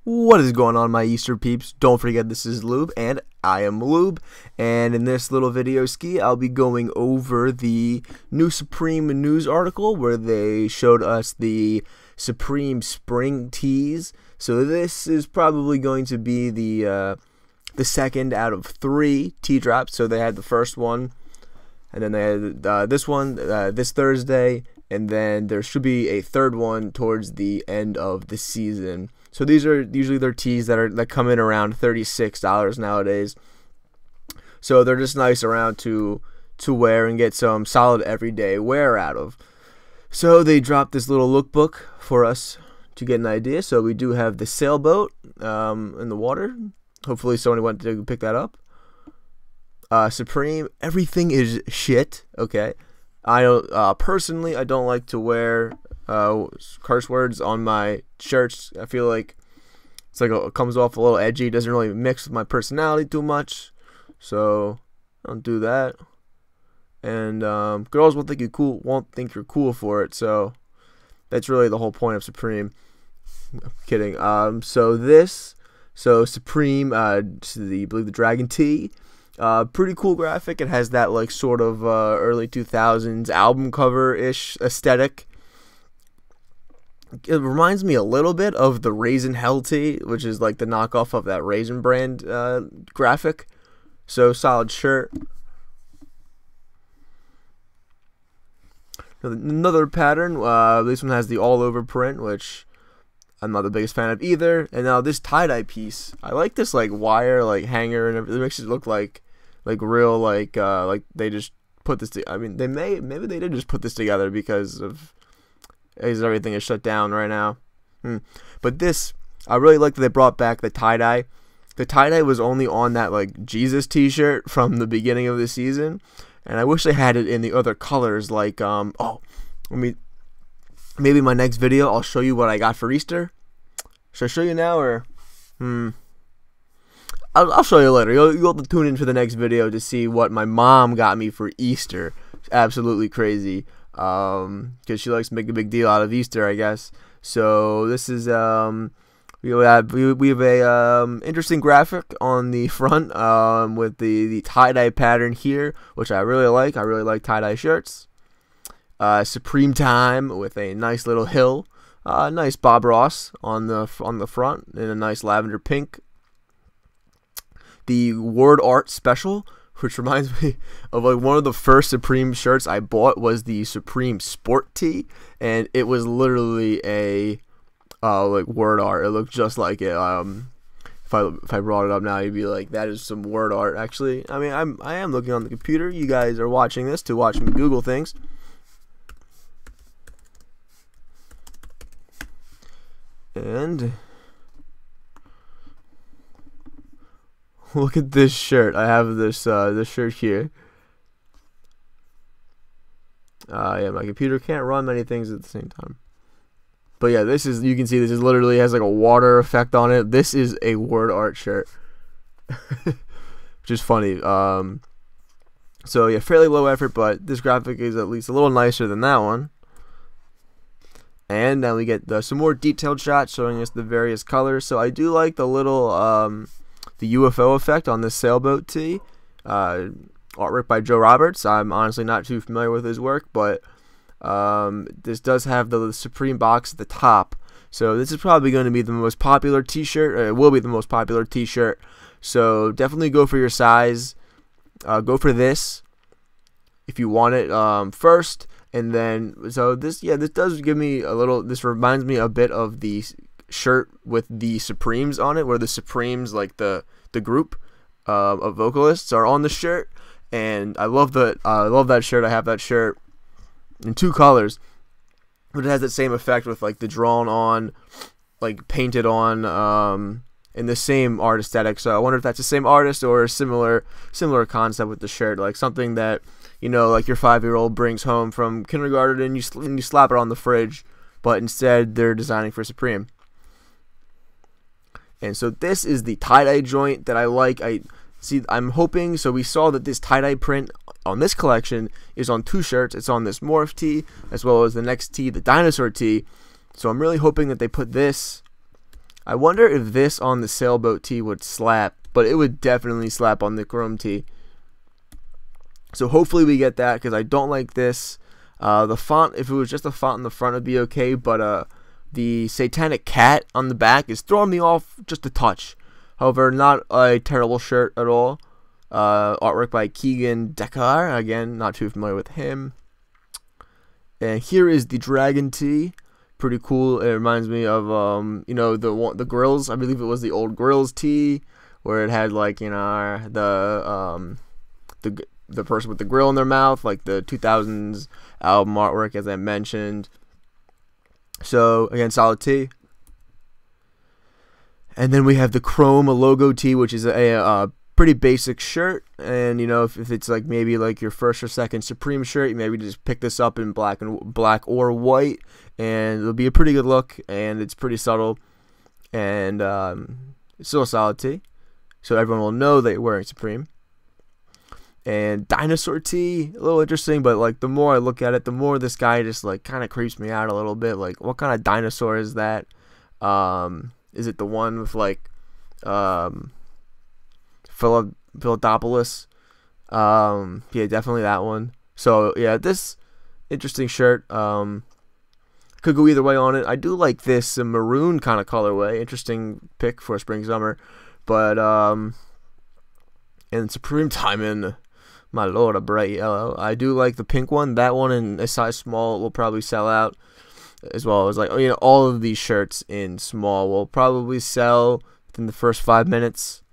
What is going on, my Easter peeps? Don't forget, this is Lube, and I am Lube, and in this little video ski, I'll be going over the new Supreme news article where they showed us the Supreme Spring tees. So this is probably going to be the second out of 3 tee drops. So they had the first one, and then they had this one this Thursday, and then there should be a third one towards the end of the season. So these are usually their tees that come in around $36 nowadays. So they're just nice around to wear and get some solid everyday wear out of. So they dropped this little lookbook for us to get an idea. So we do have the sailboat in the water. Hopefully somebody went to pick that up. Supreme, everything is shit. Okay, I don't personally, I don't like to wear curse words on my shirts. I feel like it's like it comes off a little edgy. It doesn't really mix with my personality too much, so I don't do that. And girls won't think you're cool for it. So that's really the whole point of Supreme. I'm kidding. So Supreme, I believe the Dragon Tee. Pretty cool graphic. It has that like sort of early 2000s album cover ish aesthetic. It reminds me a little bit of the Raisin Hell tee, which is like the knockoff of that Raisin brand graphic. So solid shirt. Another pattern. This one has the all over print, which I'm not the biggest fan of either. And now this tie-dye piece. I like this like wire like hanger and everything. It makes it look like real like they just put this. I mean, maybe they did just put this together because everything is shut down right now. But this, I really like that they brought back the tie-dye. The tie-dye was only on that like Jesus t-shirt from the beginning of the season, and I wish they had it in the other colors. Like maybe in my next video I'll show you what I got for Easter. Should I show you now, or I'll show you later. You'll have to tune in for the next video to see what my mom got me for Easter. It's absolutely crazy. Because she likes to make a big deal out of Easter, I guess. So this is we have a interesting graphic on the front with the tie-dye pattern here, which I really like. I really like tie-dye shirts. Supreme Time with a nice little hill, nice Bob Ross on the front in a nice lavender pink. The Word Art Special, which reminds me of like one of the first Supreme shirts I bought was the Supreme Sport tee, and it was literally a like word art. It looked just like it. If I brought it up now, you'd be like, that is some word art. Actually, I mean, I am looking on the computer. You guys are watching this to watch me Google things. And look at this shirt. I have this this shirt here. Yeah, my computer can't run many things at the same time. But yeah, this is, you can see this is literally has like a water effect on it. This is a word art shirt, which is funny. So yeah, fairly low effort, but this graphic is at least a little nicer than that one. And now we get some more detailed shots showing us the various colors. So I do like the little the UFO effect on this sailboat tee. Artwork by Joe Roberts. I'm honestly not too familiar with his work, but this does have the Supreme box at the top. So this is probably going to be the most popular t-shirt. It will be the most popular t-shirt. So definitely go for your size. Go for this if you want it first. And then, so this does give me a little, this reminds me a bit of the shirt with the Supremes on it, where the Supremes, like the group of vocalists, are on the shirt. And I love that shirt. I have that shirt in 2 colors, but it has that same effect with like the drawn on, like painted on, in the same art aesthetic. So I wonder if that's the same artist or a similar concept with the shirt, like something that, you know, like your 5-year-old brings home from kindergarten and you slap it on the fridge, but instead they're designing for Supreme. And so this is the tie-dye joint that I like. I'm hoping, so we saw that this tie-dye print on this collection is on 2 shirts. It's on this Morph tee as well as the next tee, the Dinosaur tee. So I'm really hoping that they put this I wonder if this on the sailboat tee would slap, but it would definitely slap on the chrome tee. So hopefully we get that, because I don't like this. The font, if it was just a font in the front, it'd be okay, but the satanic cat on the back is throwing me off just a touch. However, not a terrible shirt at all. Artwork by Keegan Dekar. Again, not too familiar with him. And here is the dragon tee. Pretty cool. It reminds me of you know, the grills. I believe it was the old grills tee, where it had, like, you know, the person with the grill in their mouth, like the 2000s album artwork, as I mentioned. So again, solid tee. And then we have the chrome logo tee, which is a pretty basic shirt. And you know, if it's like maybe like your first or second Supreme shirt, you maybe just pick this up in black or white, and it'll be a pretty good look. And it's pretty subtle, and it's still a solid tee, so everyone will know that you're wearing Supreme. And dinosaur tee, a little interesting, but like the more I look at it, the more this guy just like kind of creeps me out a little bit. Like, what kind of dinosaur is that? Is it the one with like Philodopoulos? Yeah, definitely that one. So yeah, this interesting shirt. Could go either way on it. I do like this maroon kind of colorway. Interesting pick for spring summer, but and Supreme Diamond, my lord, a bright yellow. I do like the pink one. That one in a size small will probably sell out, as well as, like, you know, all of these shirts in small will probably sell within the first 5 minutes.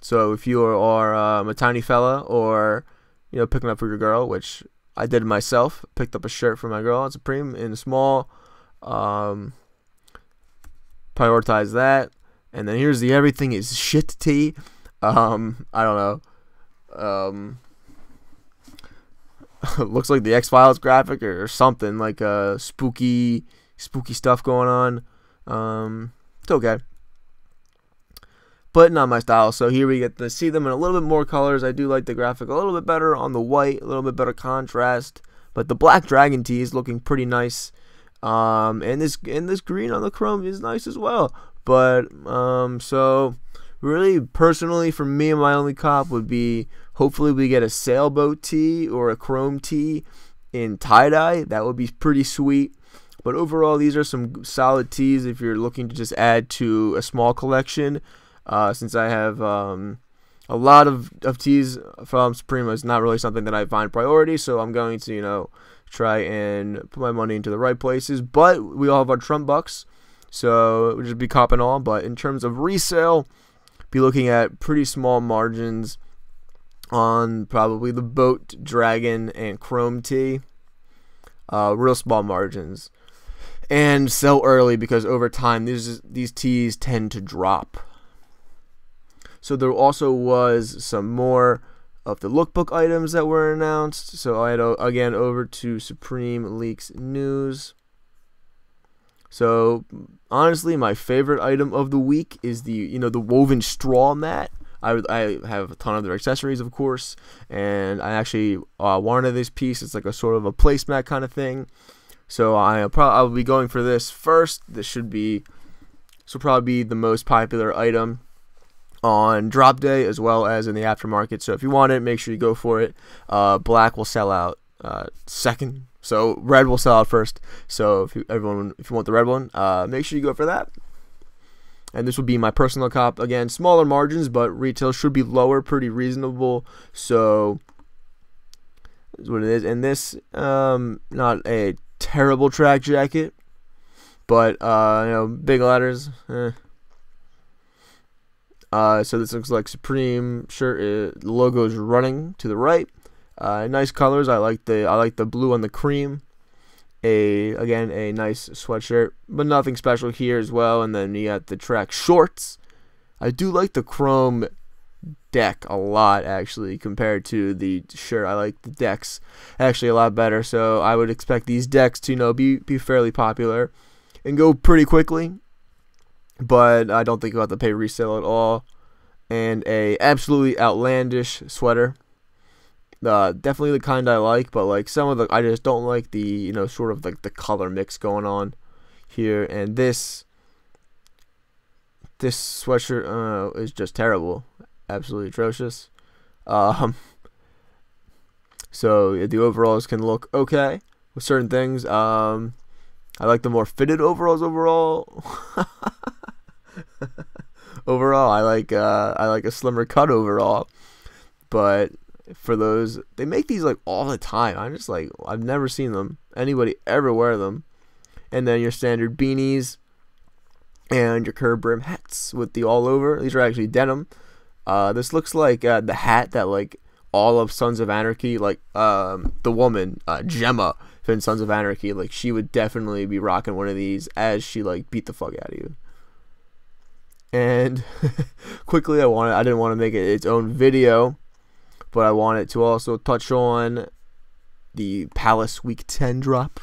So if you are a tiny fella, or, you know, picking up for your girl, which I did myself, picked up a shirt for my girl at Supreme in small, prioritize that. And then here's the everything is shit tee. I don't know. Looks like the X-Files graphic or something, like spooky stuff going on. It's okay, but not my style. So here we get to see them in a little bit more colors. I do like the graphic a little bit better on the white, a little bit better contrast. But the black dragon tee is looking pretty nice. And this green on the chrome is nice as well. But so really, personally, for me, my only cop would be, hopefully we get a sailboat tee or a chrome tee in tie-dye. That would be pretty sweet. But overall, these are some solid tees if you're looking to just add to a small collection. Since I have a lot of tees from Supreme, it's not really something that I find priority. So I'm going to, you know, try and put my money into the right places. But we all have our Trump bucks, so we'll just be copping all. But in terms of resale, be looking at pretty small margins on probably the boat, dragon, and chrome tee. Real small margins, and sell early, because over time these tees tend to drop. So there also was some more of the lookbook items that were announced. So I had again over to Supreme Leaks News. So honestly, my favorite item of the week is the woven straw mat. I have a ton of their accessories, of course, and I actually wanted this piece. It's like a sort of a placemat kind of thing. So I'll be going for this first. This will probably be the most popular item on drop day, as well as in the aftermarket. So if you want it, make sure you go for it. Black will sell out second. So red will sell out first. So if you want the red one, make sure you go for that. And this will be my personal cop. Again, smaller margins, but retail should be lower, pretty reasonable. So that's what it is. And this, not a terrible track jacket, but big letters. So this looks like Supreme shirt. The logo is running to the right. Nice colors. I like the blue and the cream. Again, a nice sweatshirt, but nothing special here as well. And then you got the track shorts. I do like the chrome deck a lot, actually, compared to the shirt. I like the decks actually a lot better. So I would expect these decks to be fairly popular and go pretty quickly. But I don't think you'll have to pay resale at all. And a absolutely outlandish sweater. Definitely the kind I like, but like some of I just don't like the sort of like the color mix going on here. And this This sweatshirt is just terrible, absolutely atrocious. So the overalls can look okay with certain things. I like the more fitted overalls overall. Overall, I like a slimmer cut overall. But for those, they make these like all the time. I'm just like, I've never seen anybody ever wear them. And then your standard beanies and your curved brim hats with the all over. These are actually denim. This looks like the hat that like all of Sons of Anarchy, like the woman Gemma in Sons of Anarchy, like she would definitely be rocking one of these as she like beat the fuck out of you. And quickly, I didn't want to make it its own video, but I wanted to also touch on the Palace Week 10 drop.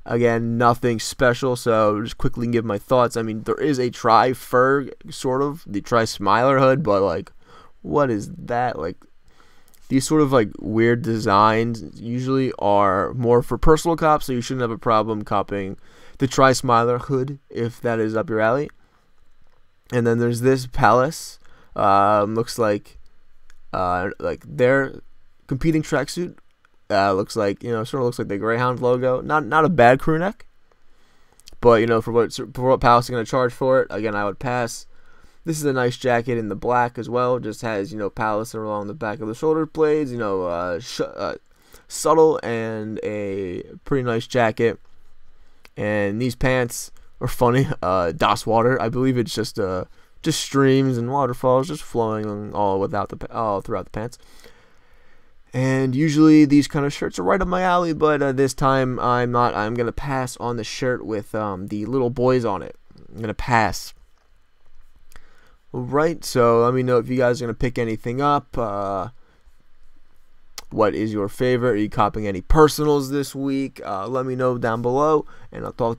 Again, nothing special, so just quickly give my thoughts. I mean, there is a tri-fur, sort of, the tri-smiler hood, but, like, what is that? Like, these sort of, like, weird designs usually are more for personal cops, so you shouldn't have a problem copying the tri-smiler hood, if that is up your alley. And then there's this Palace. Looks like their competing tracksuit. Looks like, you know, sort of looks like the Greyhound logo. Not a bad crew neck, but you know, for what Palace is gonna charge for it, again, I would pass. This is a nice jacket in the black as well. Just has, you know, Palace along the back of the shoulder blades. You know, subtle and a pretty nice jacket. And these pants are funny. Das Water. I believe it's just streams and waterfalls just flowing all throughout the pants. And usually these kind of shirts are right up my alley, but this time I'm not. I'm going to pass on the shirt with the little boys on it. I'm going to pass. Alright, so let me know if you guys are going to pick anything up. What is your favorite? Are you copying any personals this week? Let me know down below, and I'll talk to you.